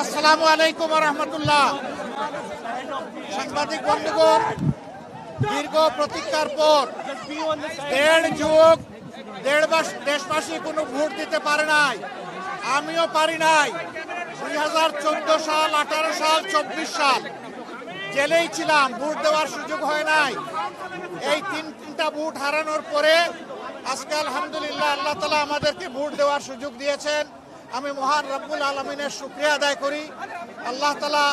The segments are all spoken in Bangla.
আসসালামু আলাইকুম রহমতুল্লাহ। সাংবাদিক বন্ধুগণ, দীর্ঘ প্রতীক্ষার পর দেড় মাস দেশবাসী কোনো ভোট দিতে পারে নাই, আমিও পারি নাই। 2014 সাল, 18 সাল, 24 সাল জেলেই ছিলাম, ভোট দেওয়ার সুযোগ হয় নাই। এই তিনটা ভোট হারানোর পরে আজকে আলহামদুলিল্লাহ আল্লাহ তাআলা আমাদেরকে ভোট দেওয়ার সুযোগ দিয়েছেন। আমি মহান রব্বুল আলমিনের শুকরিয়া আদায় করি। আল্লাহ তাআলা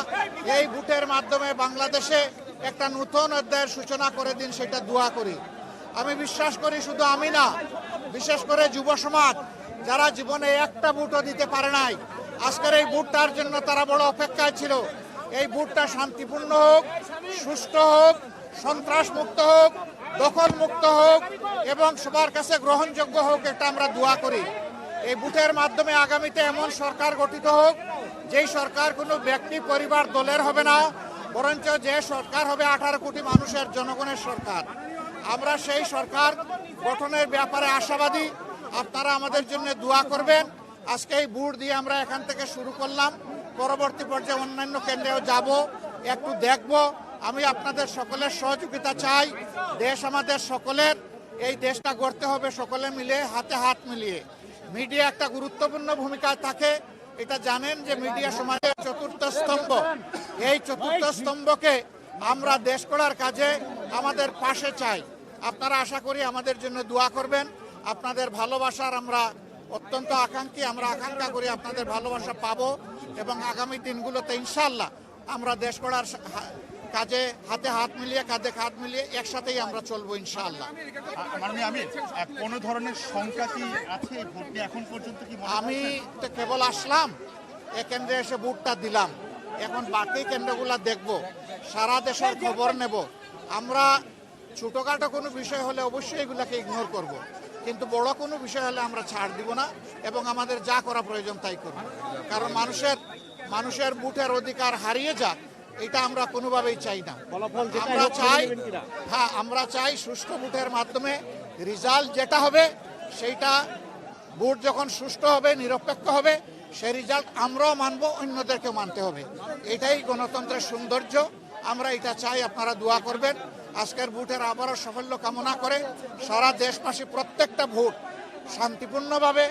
এই ভোটের মাধ্যমে বাংলাদেশে একটা নতুন অধ্যায়ের সূচনা করে দিন, সেটা দোয়া করি। আমি বিশ্বাস করি শুধু আমি না, বিশেষ করে যুব সমাজ যারা জীবনে একটা ভোটও দিতে পারে নাই, আজকের এই ভোটটার জন্য তারা বড় অপেক্ষায় ছিল। এই ভোটটা শান্তিপূর্ণ হোক, সুষ্ঠু হোক, সন্ত্রাস মুক্ত হোক, দখল মুক্ত হোক এবং সবার কাছে গ্রহণযোগ্য হোক, এটা আমরা দোয়া করি। এই ভোটের মাধ্যমে আগামীতে এমন সরকার গঠিত হোক যেই সরকার কোনো ব্যক্তি, পরিবার, দলের হবে না, বরঞ্চ যে সরকার হবে 18 কোটি মানুষের, জনগণের সরকার। আমরা সেই সরকার গঠনের ব্যাপারে আশাবাদী। আপনারা আমাদের জন্য দোয়া করবেন। আজকে এই ভোট দিয়ে আমরা এখান থেকে শুরু করলাম, পরবর্তী পর্যায়ে অন্যান্য কেন্দ্রেও যাব, একটু দেখব। আমি আপনাদের সকলের সহযোগিতা চাই। দেশ আমাদের সকলের, এই দেশটা গড়তে হবে সকলে মিলে, হাতে হাত মিলিয়ে। মিডিয়া একটা গুরুত্বপূর্ণ ভূমিকায় থাকে, এটা জানেন যে মিডিয়া সমাজের চতুর্থ স্তম্ভ। এই চতুর্থ স্তম্ভকে আমরা দেশ গড়ার কাজে আমাদের পাশে চাই। আপনারা আশা করি আমাদের জন্য দোয়া করবেন। আপনাদের ভালোবাসার আমরা অত্যন্ত আকাঙ্ক্ষী, আমরা আকাঙ্ক্ষা করি আপনাদের ভালোবাসা পাবো এবং আগামী দিনগুলোতে ইনশাআল্লাহ আমরা দেশ গড়ার কাজে হাতে হাত মিলিয়ে, কাঁধে কাঁধ মিলিয়ে একসাথেই আমরা চলবো ইনশাআল্লাহ। কোনো ধরনের শঙ্কা কি আছে ভোট নিয়ে এখন পর্যন্ত? কি আমি তো কেবল আসলাম, এ কেন্দ্রে এসে ভোটটা দিলাম, এখন বাকি কেন্দ্রগুলা দেখব, সারা দেশের খবর নেব। আমরা ছোটোখাটো কোনো বিষয় হলে অবশ্যই এগুলাকে ইগনোর করব, কিন্তু বড় কোনো বিষয় হলে আমরা ছাড় দিব না এবং আমাদের যা করা প্রয়োজন তাই করব। কারণ মানুষের ভোটের অধিকার হারিয়ে যাক, এটা আমরা কোনোভাবেই চাই না। আমরা চাই সুষ্ঠু ভোটের মাধ্যমে রেজাল্ট যেটা হবে, সেইটা ভোট যখন সুষ্ঠু হবে, নিরপেক্ষ হবে, সেই রেজাল্ট আমরাও মানব, অন্যদেরকেও মানতে হবে। এটাই গণতন্ত্রের সৌন্দর্য। আমরা এটা চাই, আপনারা দোয়া করবেন। আজকের ভোটের আবারও সাফল্য কামনা করে সারা দেশবাসী প্রত্যেকটা ভোট শান্তিপূর্ণভাবে,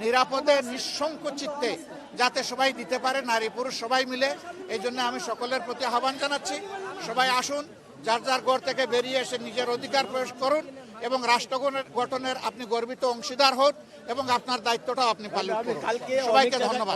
নিরাপদে, নিঃশঙ্ক চিত্তে যাতে সবাই দিতে পারে, নারী পুরুষ সবাই মিলে। এই জন্য আমি সকলের প্রতি আহ্বান জানাচ্ছি, সবাই আসুন, যার যার ঘর থেকে বেরিয়ে এসে নিজের অধিকার প্রয়োগ করুন এবং রাষ্ট্র গঠনের আপনি গর্বিত অংশীদার হন এবং আপনার দায়িত্বটাও আপনি পালন করুন। সবাইকে ধন্যবাদ।